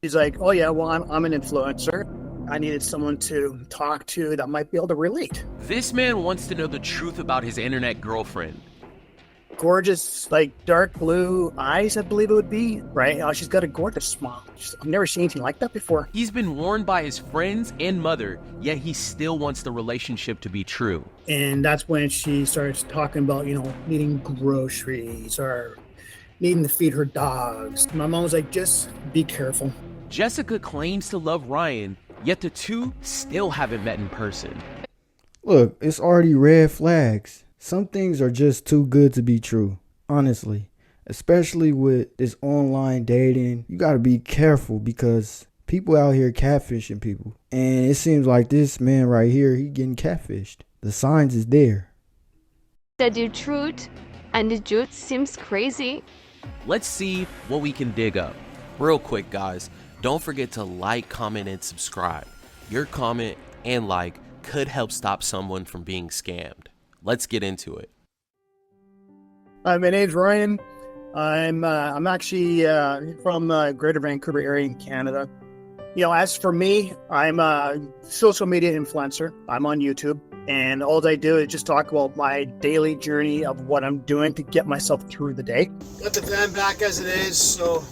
She's like, oh yeah, well, I'm an influencer. I needed someone to talk to that might be able to relate. This man wants to know the truth about his internet girlfriend. Gorgeous, like dark blue eyes, I believe it would be, right? She's got a gorgeous smile. I've never seen anything like that before. He's been warned by his friends and mother, yet he still wants the relationship to be true. And that's when she starts talking about, needing groceries or needing to feed her dogs. My mom was like, just be careful. Jessica claims to love Ryan, yet the two still haven't met in person. Look, it's already red flags. Some things are just too good to be true, honestly. Especially with this online dating, you gotta be careful because people out here catfishing people. And it seems like this man right here, he getting catfished. The signs is there. The truth and the truth seems crazy. Let's see what we can dig up. Real quick, guys, don't forget to like, comment, and subscribe. Your comment and like could help stop someone from being scammed. Let's get into it. My name's Ryan. I'm actually from Greater Vancouver area in Canada. As for me, I'm a social media influencer. I'm on YouTube, and all I do is just talk about my daily journey of what I'm doing to get myself through the day. Got the van back as it is, so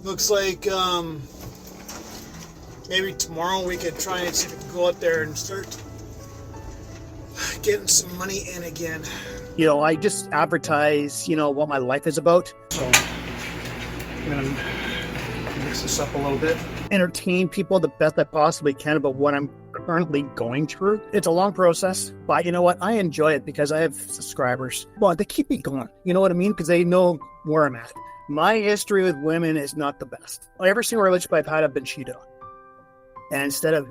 looks like maybe tomorrow we could try and see if we can go out there and start getting some money in again. I just advertise, what my life is about. So I'm gonna mix this up a little bit. Entertain people the best I possibly can about what I'm currently going through. It's a long process, but you know what? I enjoy it because I have subscribers. Well, they keep me going. You know what I mean? Because they know where I'm at. My history with women is not the best. Every single relationship I've had, I've been cheated on. And instead of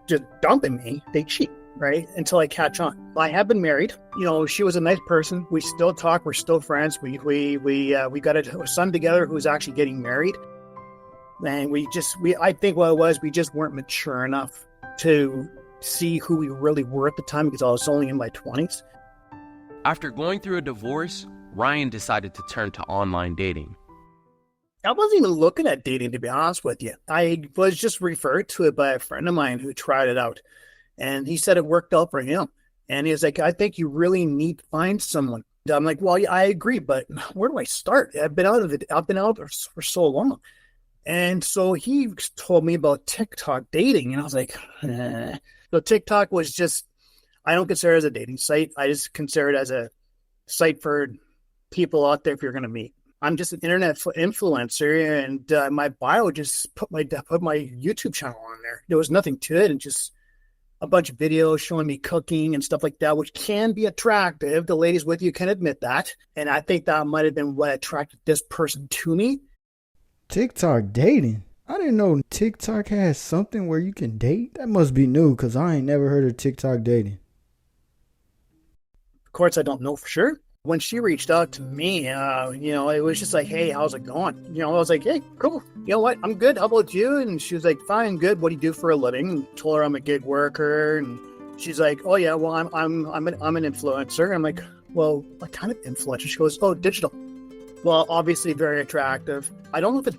just dumping me, they cheat. Right? Until I catch on. I have been married. She was a nice person. We still talk. We're still friends. We got a son together who's actually getting married. And I think what it was, we just weren't mature enough to see who we really were at the time because I was only in my 20s. After going through a divorce, Ryan decided to turn to online dating. I wasn't even looking at dating, to be honest with you. I was just referred to it by a friend of mine who tried it out. And he said it worked out for him. And he was like, I think you really need to find someone. I'm like, well, yeah, I agree, but where do I start? I've been out of it. I've been out for so long. And so he told me about TikTok dating. And I was like, eh. So TikTok was just, I don't consider it as a dating site. I just consider it as a site for people out there if you're going to meet. I'm just an internet influencer. And my bio just put my YouTube channel on there. There was nothing to it. And just a bunch of videos showing me cooking and stuff like that, which can be attractive. The ladies with you can admit that. And I think that might have been what attracted this person to me. TikTok dating? I didn't know TikTok has something where you can date. That must be new because I ain't never heard of TikTok dating. Of course, I don't know for sure. When she reached out to me, it was just like, hey, how's it going? I was like, hey, cool. You know what? I'm good. How about you? And she was like, fine, good. What do you do for a living? And told her I'm a gig worker. And she's like, oh yeah, well, I'm an influencer. I'm like, well, what kind of influencer? She goes, oh, digital. Well, obviously very attractive. I don't know if it's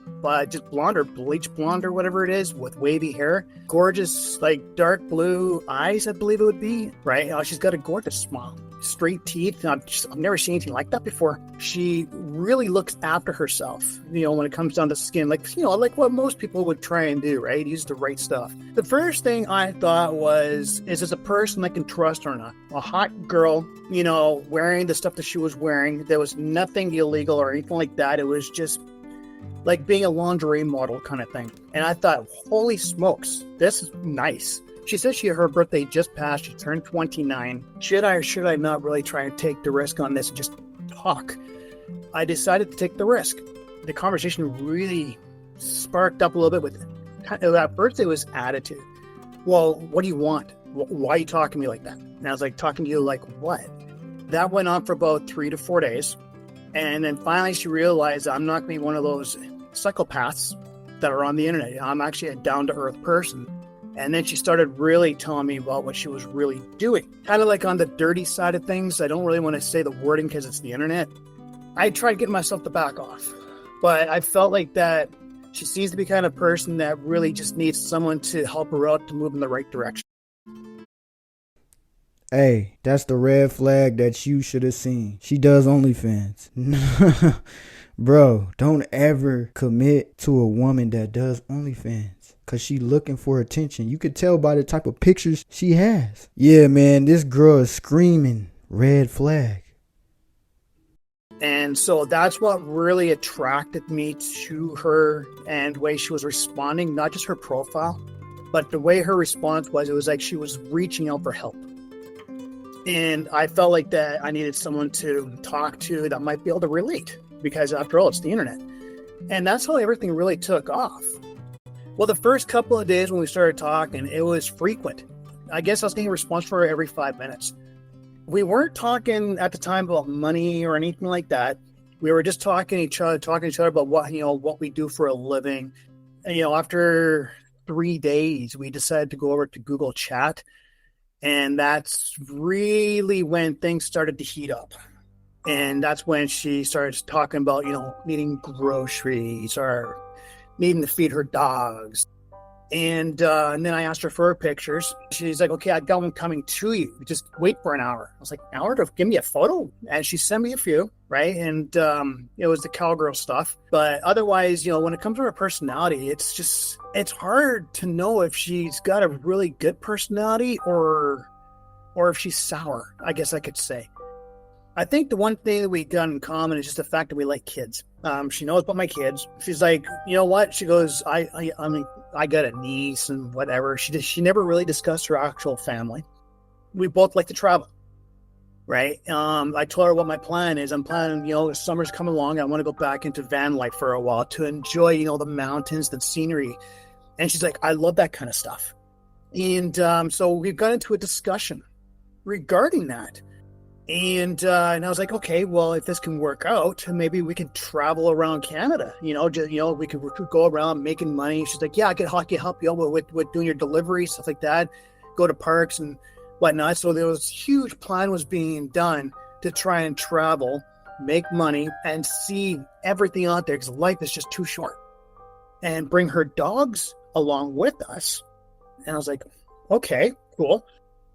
just blonde or bleach blonde or whatever it is with wavy hair. Gorgeous, like dark blue eyes, I believe it would be. Right? She's got a gorgeous smile. Straight teeth. I've never seen anything like that before. She really looks after herself, when it comes down to skin, like what most people would try and do, right? Use the right stuff. The first thing I thought was, is this a person I can trust or not? A hot girl, wearing the stuff that she was wearing. There was nothing illegal or anything like that. It was just like being a lingerie model kind of thing. And I thought, holy smokes, this is nice. She said her birthday just passed. She turned 29. Should I or should I not really try and take the risk on this and just talk? I decided to take the risk. The conversation really sparked up a little bit with it. At first, it was attitude. Well, what do you want? Why are you talking to me like that? And I was like, talking to you like what? That went on for about 3 to 4 days. And then finally, she realized I'm not going to be one of those psychopaths that are on the internet. I'm actually a down-to-earth person. And then she started really telling me about what she was really doing. Kind of like on the dirty side of things. I don't really want to say the wording because it's the internet. I tried getting myself to back off. But I felt like that She seems to be kind of person that really just needs someone to help her out to move in the right direction. Hey, that's the red flag that you should have seen. She does OnlyFans. Bro, don't ever commit to a woman that does OnlyFans, cause she looking for attention. You could tell by the type of pictures she has. Yeah, man, this girl is screaming red flag. And so that's what really attracted me to her and the way she was responding, not just her profile, but the way her response was. It was like she was reaching out for help. And I felt like that I needed someone to talk to that might be able to relate, because after all, it's the internet. And that's how everything really took off. Well, the first couple of days when we started talking, it was frequent. I guess I was getting a response for her every 5 minutes. We weren't talking at the time about money or anything like that. We were just talking to each other about what we do for a living. And, after 3 days, we decided to go over to Google Chat. And that's really when things started to heat up. And that's when she started talking about, needing groceries or needing to feed her dogs. And then I asked her for her pictures. She's like, okay, I got one coming to you. Just wait for an hour. I was like, an hour to give me a photo? And she sent me a few, right? And it was the cowgirl stuff. But otherwise, when it comes to her personality, it's hard to know if she's got a really good personality or if she's sour, I guess I could say. I think the one thing that we got in common is just the fact that we like kids. She knows about my kids. She's like, you know what? She goes, I got a niece and whatever. She never really discussed her actual family. We both like to travel, right? I told her what my plan is. I'm planning, summer's coming along. I want to go back into van life for a while to enjoy, the mountains, the scenery. And she's like, I love that kind of stuff. And so we got into a discussion regarding that. And I was like, okay, well, if this can work out, maybe we could travel around Canada. We could go around making money. She's like, yeah, I could help you out with doing your delivery, stuff like that. Go to parks and whatnot. So there was a huge plan was being done to try and travel, make money, and see everything out there, because life is just too short. And bring her dogs along with us. And I was like, okay, cool.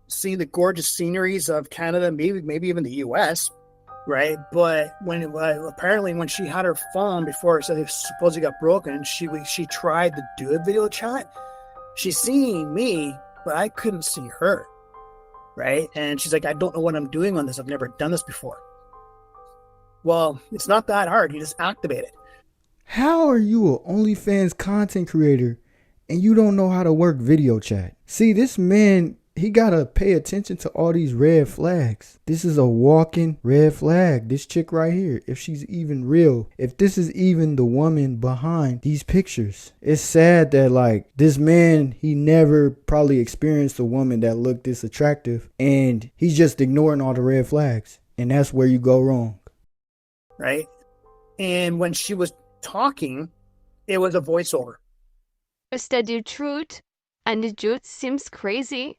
See the gorgeous sceneries of Canada, maybe even the US, right? But apparently when she had her phone before it supposedly got broken, she tried to do a video chat. She's seeing me, but I couldn't see her, right? And she's like, I don't know what I'm doing on this. I've never done this before. Well, it's not that hard. You just activate it. How are you an OnlyFans content creator and you don't know how to work video chat? See, this man, he gotta pay attention to all these red flags. This is a walking red flag. This chick right here, if she's even real, if this is even the woman behind these pictures. It's sad that this man, he never probably experienced a woman that looked this attractive, and he's just ignoring all the red flags. And that's where you go wrong. Right? And when she was talking, it was a voiceover. Is that the truth? And the dude seems crazy.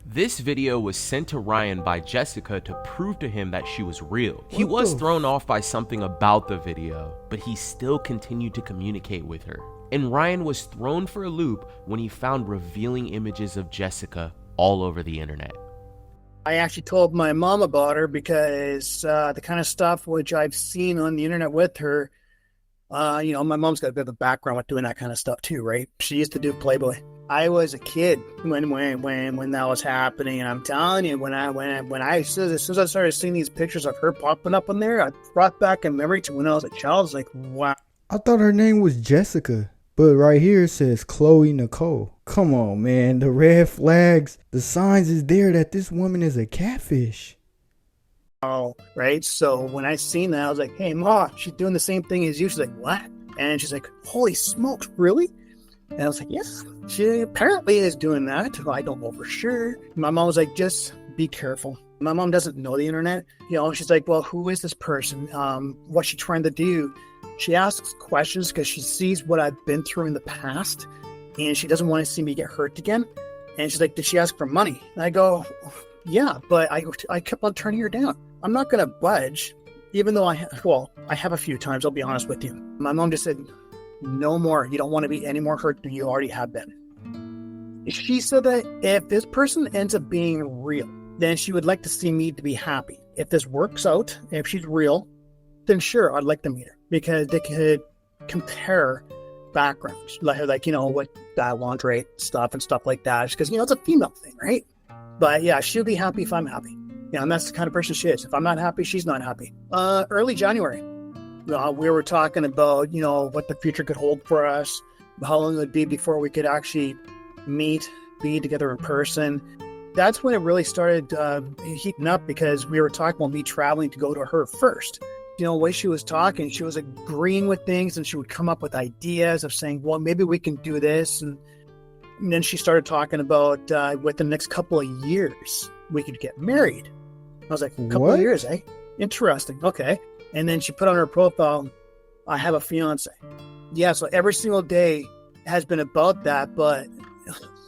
This video was sent to Ryan by Jessica to prove to him that she was real. He was thrown off by something about the video, but he still continued to communicate with her. And Ryan was thrown for a loop when he found revealing images of Jessica all over the internet. I actually told my mom about her because the kind of stuff which I've seen on the internet with her, my mom's got a bit of a background with doing that kind of stuff too, right? She used to do Playboy. I was a kid when that was happening, and I'm telling you, as soon as I started seeing these pictures of her popping up on there, I brought back a memory to when I was a child. I was like, wow. I thought her name was Jessica, but right here it says Chloe Nicole. Come on, man. The red flags, the signs is there that this woman is a catfish. Oh, right. So when I seen that, I was like, hey, Ma, she's doing the same thing as you. She's like, what? And she's like, holy smokes, really? And I was like, yes, she apparently is doing that. I don't know for sure. My mom was like, just be careful. My mom doesn't know the internet. She's like, well, who is this person? What's she trying to do? She asks questions because she sees what I've been through in the past, and she doesn't want to see me get hurt again. And she's like, did she ask for money? And I go, yeah, but I kept on turning her down. I'm not going to budge, even though I have a few times, I'll be honest with you. My mom just said, no more. You don't want to be any more hurt than you already have been. She said that if this person ends up being real, then she would like to see me to be happy. If this works out, if she's real, then sure, I'd like to meet her because they could compare backgrounds, like what lingerie stuff and stuff like that. Because it's a female thing, right? But yeah, she'll be happy if I'm happy. And that's the kind of person she is. If I'm not happy, she's not happy. Early January, we were talking about what the future could hold for us, how long it would be before we could actually meet, be together in person. That's when it really started heating up because we were talking about me traveling to go to her first. The way she was talking, she was agreeing with things and she would come up with ideas of saying, well, maybe we can do this. And then she started talking about within the next couple of years, we could get married. I was like, a couple of years, eh? Interesting. Okay. And then she put on her profile, I have a fiance. Yeah, so every single day has been about that, but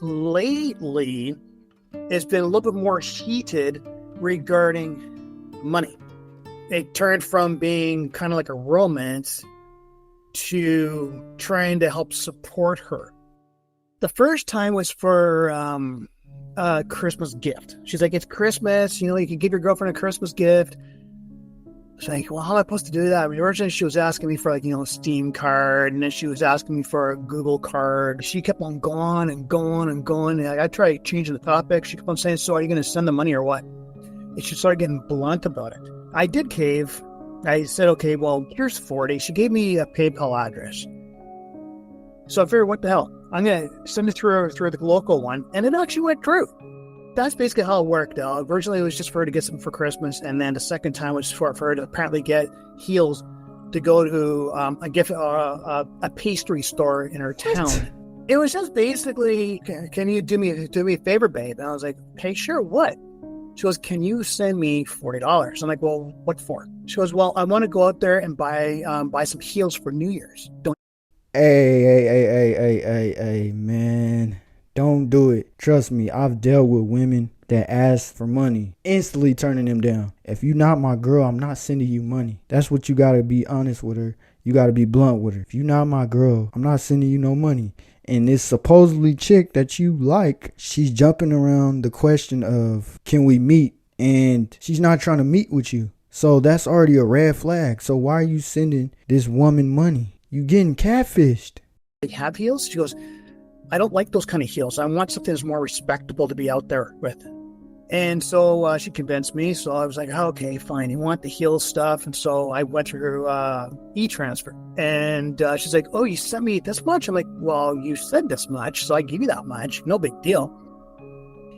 lately it's been a little bit more heated regarding money. It turned from being kind of like a romance to trying to help support her. The first time was for a Christmas gift. She's like, it's Christmas, you can give your girlfriend a Christmas gift. She's like, well, how am I supposed to do that? I mean, originally she was asking me for a Steam card, and then she was asking me for a Google card. She kept on going and going and going. And I tried changing the topic. She kept on saying, so are you going to send the money or what? And she started getting blunt about it. I did cave. I said, okay, well, here's 40. She gave me a PayPal address. So I figured, what the hell? I'm going to send it through the local one. And it actually went through. That's basically how it worked. Originally, it was just for her to get something for Christmas. And then the second time was for her to apparently get heels to go to a pastry store in her town. What? It was just basically, can you do me a favor, babe? And I was like, hey, sure, what? She goes, can you send me $40? I'm like, well, what for? She goes, well, I want to go out there and buy some heels for New Year's. Hey, man. Don't do it. Trust me, I've dealt with women that ask for money, instantly turning them down. If you're not my girl, I'm not sending you money. That's what you got to be honest with her. You got to be blunt with her. If you're not my girl, I'm not sending you no money. And this supposedly chick that you like, she's jumping around the question of, can we meet? And she's not trying to meet with you. So that's already a red flag. So why are you sending this woman money? You getting catfished. They have heels? She goes, I don't like those kind of heels. I want something that's more respectable to be out there with. And so she convinced me. So I was like, oh, okay, fine. You want the heel stuff? And so I went through e-transfer. And she's like, oh, you sent me this much? I'm like, well, you said this much, so I give you that much. No big deal.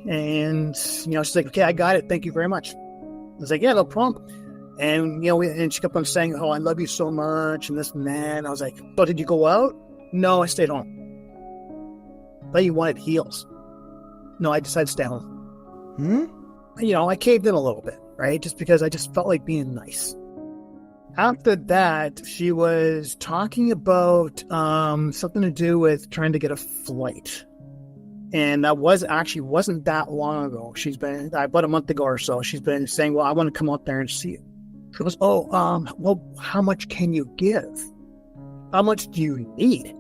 And, she's like, okay, I got it. Thank you very much. I was like, yeah, no problem. And, and she kept on saying, oh, I love you so much and this and that. And I was like, oh, did you go out? No, I stayed home. But you wanted heels. No, I decided to stay home. I caved in a little bit, right? Just because I just felt like being nice. After that, she was talking about something to do with trying to get a flight. And that wasn't that long ago. She's been, about a month ago or so, she's been saying, well, I want to come out there and see it. She goes, well, how much can you give? How much do you need?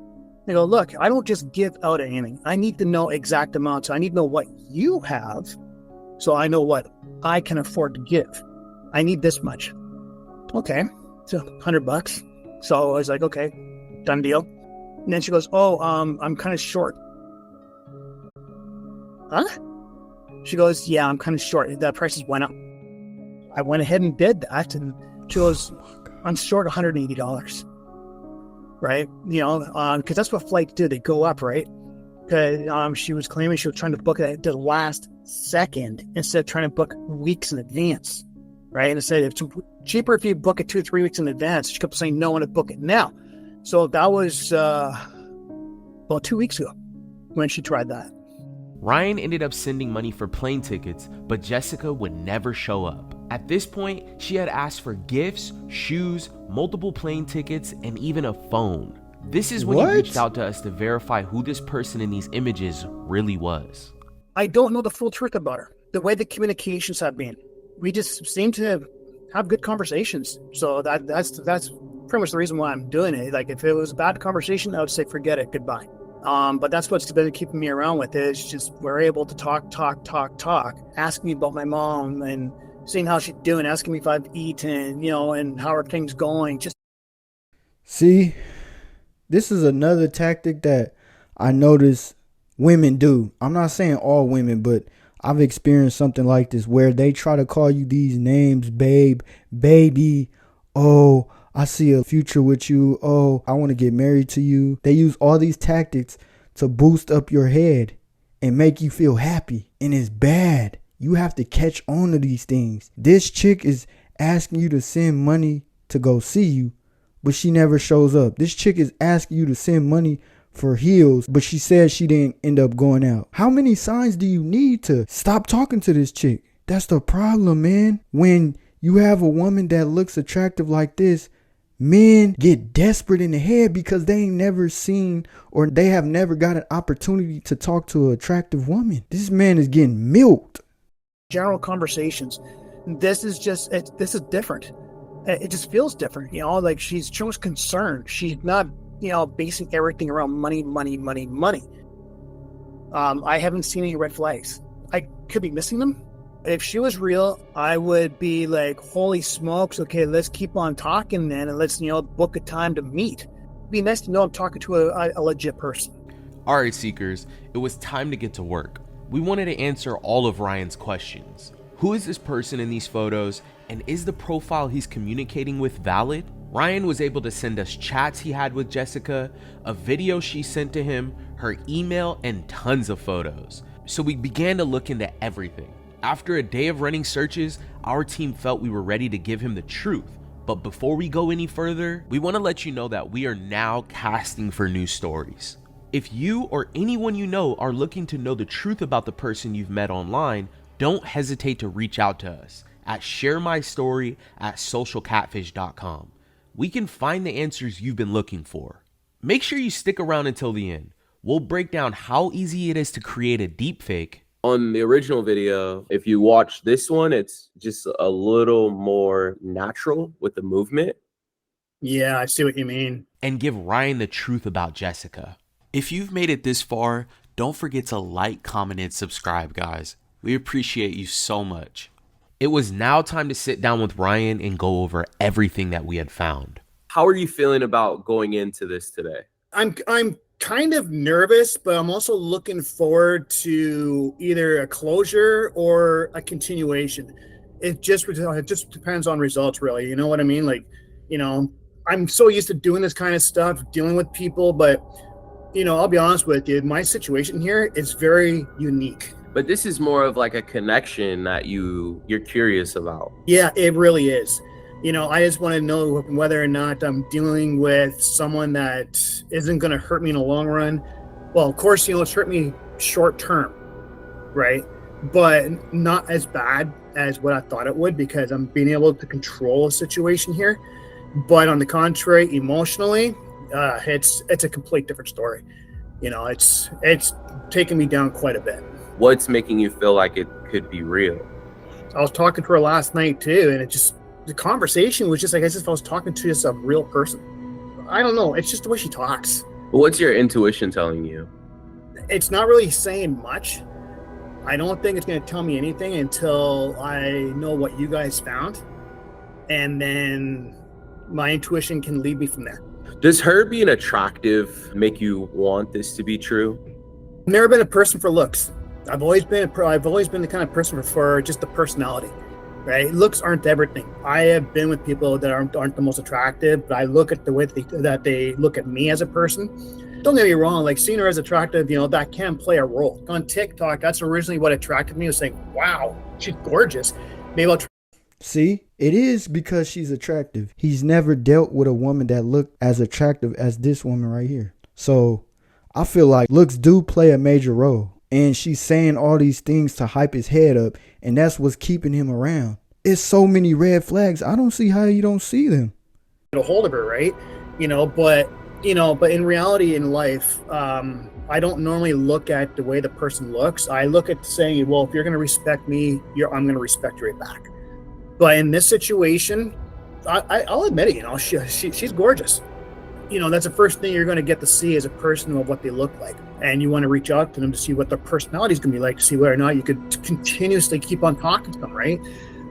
I go, look, I don't just give out anything. I need to know exact amounts. I need to know what you have so I know what I can afford to give. I need this much. Okay, so $100. So I was like, okay, done deal. And then she goes, I'm kind of short. Huh? She goes, yeah, I'm kind of short. The prices went up. I went ahead and did that. And she goes, I'm short $180. Right? Because that's what flights do. They go up, right? Because she was claiming she was trying to book it at the last second instead of trying to book weeks in advance. Right? And it said it's cheaper if you book it 2-3 weeks in advance. She kept saying no one to book it now. So that was 2 weeks ago when she tried that. Ryan ended up sending money for plane tickets, but Jessica would never show up. At this point, she had asked for gifts, shoes, multiple plane tickets, and even a phone. This is when he reached out to us to verify who this person in these images really was. I don't know the full truth about her. The way the communications have been, we just seem to have good conversations. So that's pretty much the reason why I'm doing it. Like if it was a bad conversation, I would say forget it, goodbye. But that's what's been keeping me around with it. It's just we're able to talk, asking me about my mom and seeing how she's doing, asking me if I've eaten, and how are things going. Just See, this is another tactic that I notice women do. I'm not saying all women, but I've experienced something like this where they try to call you these names, babe, baby, oh, I see a future with you. Oh, I want to get married to you. They use all these tactics to boost up your head and make you feel happy. And it's bad. You have to catch on to these things. This chick is asking you to send money to go see you, but she never shows up. This chick is asking you to send money for heels, but she said she didn't end up going out. How many signs do you need to stop talking to this chick? That's the problem, man. When you have a woman that looks attractive like this, men get desperate in the head because they ain't never seen or they have never got an opportunity to talk to an attractive woman. This man is getting milked. general conversations. This is different. It just feels different, like she shows concern. She's not, basing everything around money. I haven't seen any red flags. I could be missing them. If she was real, I would be like, holy smokes, okay, let's keep on talking then, and let's, book a time to meet. It'd be nice to know I'm talking to a legit person. All right, Seekers, it was time to get to work. We wanted to answer all of Ryan's questions. Who is this person in these photos, and is the profile he's communicating with valid? Ryan was able to send us chats he had with Jessica, a video she sent to him, her email, and tons of photos. So we began to look into everything. After a day of running searches, our team felt we were ready to give him the truth. But before we go any further, we want to let you know that we are now casting for new stories. If you or anyone you know are looking to know the truth about the person you've met online, don't hesitate to reach out to us at sharemystory@socialcatfish.com. We can find the answers you've been looking for. Make sure you stick around until the end. We'll break down how easy it is to create a deepfake. On the original video, if you watch this one, it's just a little more natural with the movement. Yeah, I see what you mean. And give Ryan the truth about Jessica. If you've made it this far, don't forget to like, comment, and subscribe, guys. We appreciate you so much. It was now time to sit down with Ryan and go over everything that we had found. How are you feeling about going into this today? I'm kind of nervous, but I'm also looking forward to either a closure or a continuation. It just depends on results, really. You know what I mean? Like, I'm so used to doing this kind of stuff, dealing with people, but I'll be honest with you, my situation here is very unique. But this is more of like a connection that you're curious about. Yeah, it really is. I just want to know whether or not I'm dealing with someone that isn't going to hurt me in the long run. Well, of course, it's hurt me short term, right? But not as bad as what I thought it would, because I'm being able to control a situation here. But on the contrary, emotionally, it's a complete different story. It's taken me down quite a bit. What's making you feel like it could be real? I was talking to her last night too, and the conversation was just like as if I was talking to just a real person. I don't know. It's just the way she talks. What's your intuition telling you? It's not really saying much. I don't think it's going to tell me anything until I know what you guys found. And then my intuition can lead me from there. Does her being attractive make you want this to be true? I've never been a person for looks. I've always been the kind of person for just the personality. Right? Looks aren't everything. I have been with people that aren't the most attractive, but I look at the way that they look at me as a person. Don't get me wrong, like seeing her as attractive, that can play a role. On TikTok, that's originally what attracted me, was saying, wow, she's gorgeous. Maybe I'll try. See, it is because she's attractive. He's never dealt with a woman that looked as attractive as this woman right here. So I feel like looks do play a major role. And she's saying all these things to hype his head up, and that's what's keeping him around. It's so many red flags. I don't see how you don't see them. Get a hold of her, right? But in reality, in life, I don't normally look at the way the person looks. I look at saying, well, if you're going to respect me, I'm going to respect you right back. But in this situation, I'll admit it. She's gorgeous. That's the first thing you're going to get to see as a person of what they look like. And you want to reach out to them to see what their personality is going to be like, to see whether or not you could continuously keep on talking to them, right?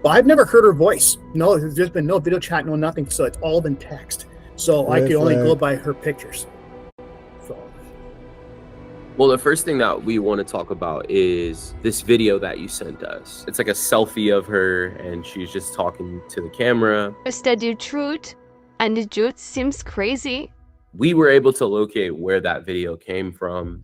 But I've never heard her voice. No, there's been no video chat, no nothing. So it's all been text. So I could only go by her pictures. So. Well, the first thing that we want to talk about is this video that you sent us. It's like a selfie of her and she's just talking to the camera. Study truth, and the truth seems crazy. We were able to locate where that video came from.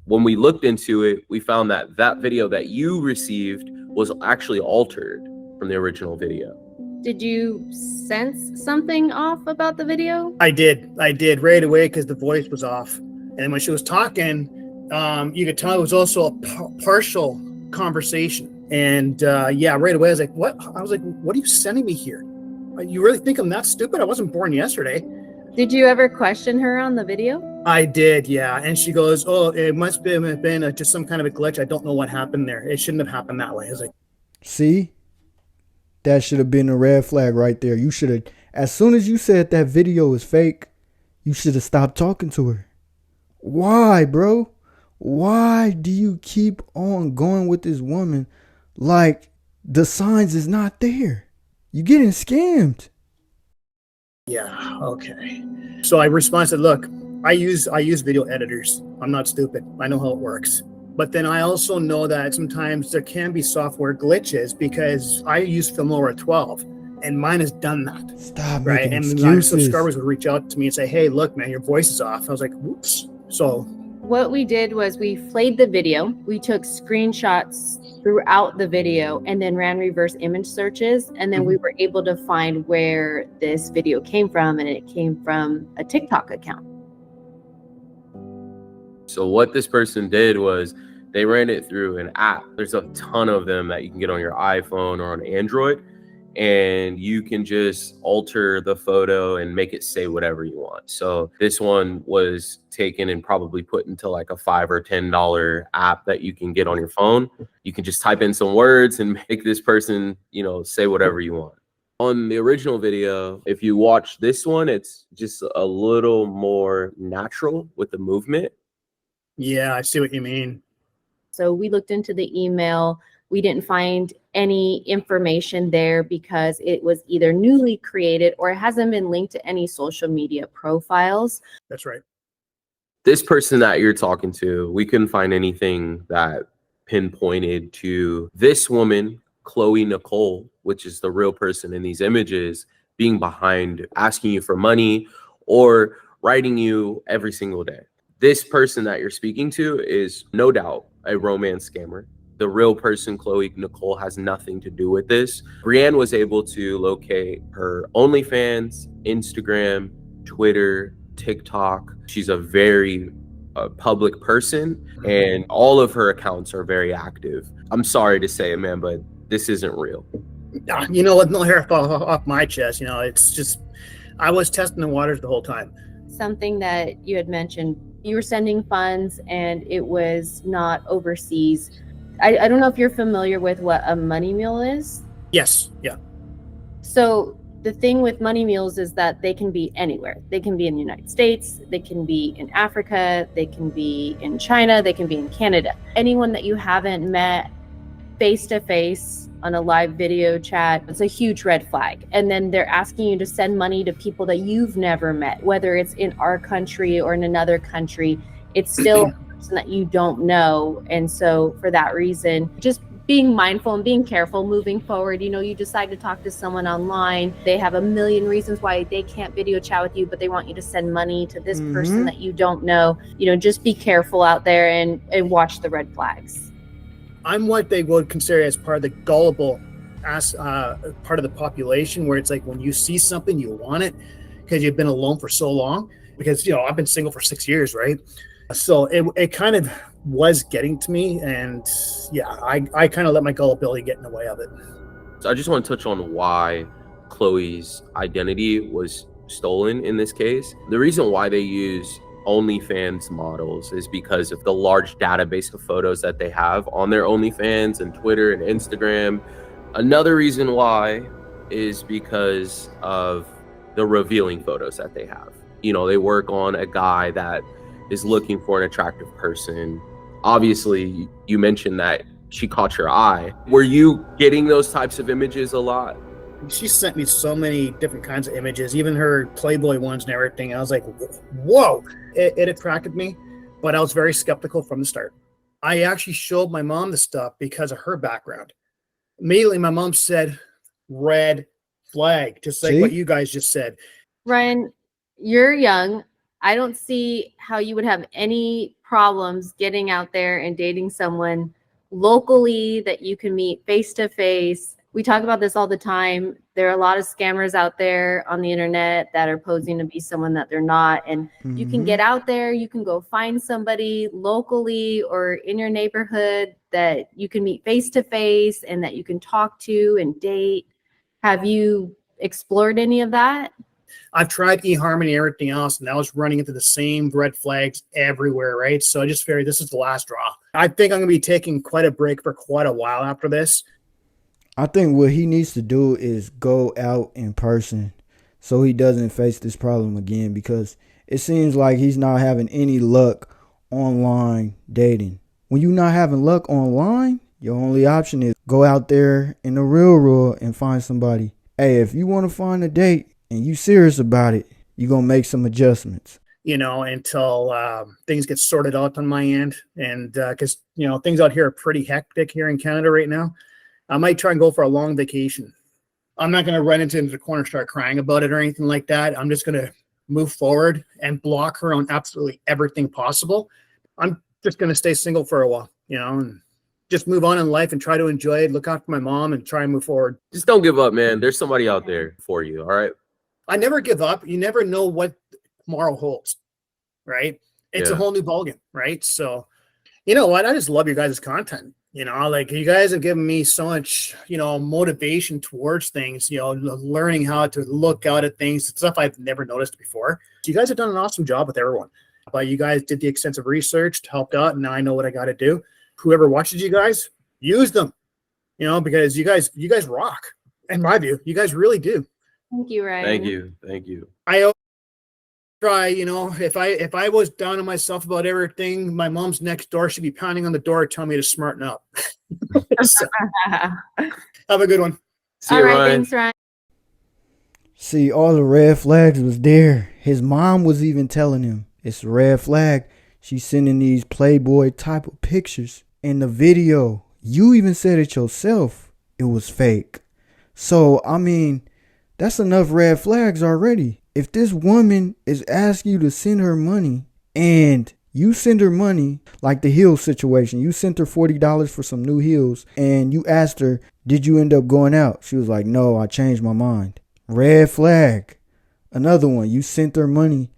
When we looked into it, we found that that video that you received was actually altered from the original video. Did you sense something off about the video? I did right away because the voice was off. And when she was talking, you could tell it was also a partial conversation. And right away I was like, what? I was like, what are you sending me here? You really think I'm that stupid? I wasn't born yesterday. Did you ever question her on the video? I did, yeah. And she goes, oh, it must have been just some kind of a glitch. I don't know what happened there. It shouldn't have happened that way. I was like, see? That should have been a red flag right there. You should have, as soon as you said that video is fake, you should have stopped talking to her. Why, bro? Why do you keep on going with this woman like the signs is not there? You're getting scammed. yeah, okay. So I responded, look, I use video editors. I'm not stupid. I know how it works. But then I also know that sometimes there can be software glitches because I use Filmora 12 and mine has done that. Stop right? making And my excuses. subscribers would reach out to me and say, hey, look, man, your voice is off. I was like, whoops. So What we did was we played the video. We took screenshots throughout the video and then ran reverse image searches. And then we were able to find where this video came from. And it came from a TikTok account. So what this person did was they ran it through an app. There's a ton of them that you can get on your iPhone or on Android, and you can just alter the photo and make it say whatever you want. So this one was taken and probably put into like a $5 or $10 app that you can get on your phone. You can just type in some words and make this person, say whatever you want. On the original video, if you watch this one, it's just a little more natural with the movement. yeah, I see what you mean. So we looked into the email. We didn't find any information there because it was either newly created or it hasn't been linked to any social media profiles. That's right. This person that you're talking to, we couldn't find anything that pinpointed to this woman, Chloe Nicole, which is the real person in these images, being behind asking you for money or writing you every single day. This person that you're speaking to is no doubt a romance scammer. The real person, Chloe Nicole, has nothing to do with this. Brienne was able to locate her OnlyFans, Instagram, Twitter, TikTok. She's a very public person, and all of her accounts are very active. I'm sorry to say it, man, but this isn't real. You know what? No hair off my chest. It's just, I was testing the waters the whole time. Something that you had mentioned, you were sending funds and it was not overseas. I don't know if you're familiar with what a money mule is. Yes. Yeah. So the thing with money mules is that they can be anywhere. They can be in the United States, they can be in Africa, they can be in China, they can be in Canada. Anyone that you haven't met face to face on a live video chat, it's a huge red flag. And then they're asking you to send money to people that you've never met, whether it's in our country or in another country. It's still a person that you don't know. And so for that reason, just being mindful and being careful moving forward. You decide to talk to someone online. They have a million reasons why they can't video chat with you, but they want you to send money to this person that you don't know. Just be careful out there and watch the red flags. I'm what they would consider as part of the gullible part of the population, where it's like when you see something, you want it because you've been alone for so long. Because, I've been single for 6 years, right? So it kind of was getting to me. And yeah, I kind of let my gullibility get in the way of it. So I just want to touch on why Chloe's identity was stolen in this case. The reason why they use OnlyFans models is because of the large database of photos that they have on their OnlyFans and Twitter and Instagram. Another reason why is because of the revealing photos that they have. You know, they work on a guy that is looking for an attractive person. Obviously, you mentioned that she caught your eye. Were you getting those types of images a lot? She sent me so many different kinds of images, even her Playboy ones and everything. I was like, whoa, it attracted me, but I was very skeptical from the start. I actually showed my mom the stuff because of her background. Immediately, my mom said, red flag, just like what you guys just said. Ryan, you're young. I don't see how you would have any problems getting out there and dating someone locally that you can meet face to face. We talk about this all the time. There are a lot of scammers out there on the internet that are posing to be someone that they're not. And you can get out there, you can go find somebody locally or in your neighborhood that you can meet face to face and that you can talk to and date. Have you explored any of that? I've tried eHarmony and everything else, and I was running into the same red flags everywhere, right? So I just figured this is the last draw. I think I'm going to be taking quite a break for quite a while after this. I think what he needs to do is go out in person so he doesn't face this problem again, because it seems like he's not having any luck online dating. When you're not having luck online, your only option is go out there in the real world and find somebody. Hey, if you want to find a date and you serious about it, you're going to make some adjustments. You know, until things get sorted out on my end. And because, you know, things out here are pretty hectic here in Canada right now. I might try and go for a long vacation. I'm not going to run into the corner, start crying about it or anything like that. I'm just going to move forward and block her on absolutely everything possible. I'm just going to stay single for a while, you know, and just move on in life and try to enjoy it, look after my mom and try and move forward. Just don't give up, man. There's somebody out there for you, all right? I never give up. You never know what tomorrow holds, right? It's a whole new ballgame, right? So, you know what? I just love your guys' content. You know, like you guys have given me so much, you know, motivation towards things, you know, learning how to look out at things, stuff I've never noticed before. So you guys have done an awesome job with everyone. But you guys did the extensive research, helped out, and now I know what I got to do. Whoever watches you guys, use them, you know, because you guys rock. In my view, you guys really do. Thank you, Ryan. Thank you. I try, you know, if I was down on myself about everything, my mom's next door should be pounding on the door telling me to smarten up. So, have a good one. See you, all right, Ryan. thanks, Ryan. See, all the red flags was there. His mom was even telling him it's a red flag. She's sending these Playboy type of pictures. In the video, you even said it yourself, it was fake. So, I mean, that's enough red flags already. If this woman is asking you to send her money and you send her money, like the heels situation, you sent her $40 for some new heels and you asked her, did you end up going out? She was like, no, I changed my mind. Red flag. Another one, you sent her money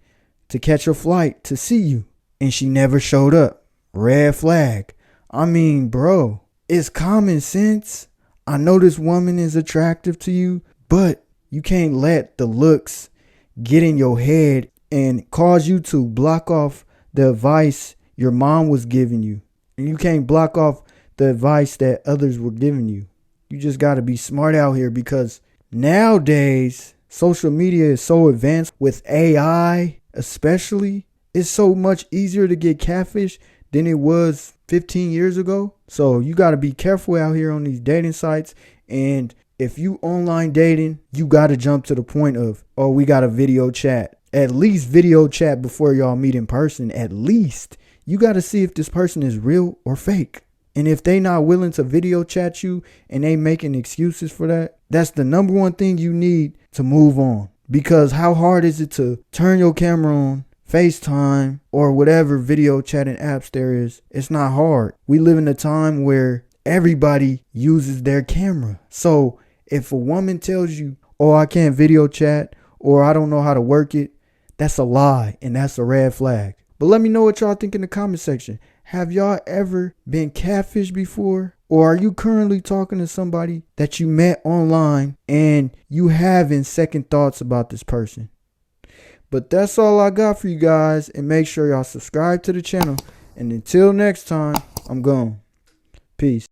to catch a flight to see you and she never showed up. Red flag. I mean, bro, it's common sense. I know this woman is attractive to you, but you can't let the looks get in your head and cause you to block off the advice your mom was giving you. And you can't block off the advice that others were giving you. You just got to be smart out here, because nowadays social media is so advanced with AI, especially. It's so much easier to get catfish than it was 15 years ago. So you got to be careful out here on these dating sites. And if you online dating, you got to jump to the point of, oh, we got a video chat. At least video chat before y'all meet in person. At least you got to see if this person is real or fake. And if they not willing to video chat you and they making excuses for that, that's the number one thing you need to move on. Because how hard is it to turn your camera on, FaceTime, or whatever video chatting apps there is? It's not hard. We live in a time where everybody uses their camera. So if a woman tells you, oh, I can't video chat, or I don't know how to work it, that's a lie, and that's a red flag. But let me know what y'all think in the comment section. Have y'all ever been catfished before? Or are you currently talking to somebody that you met online and you having second thoughts about this person? But that's all I got for you guys. And make sure y'all subscribe to the channel. And until next time, I'm gone. Peace.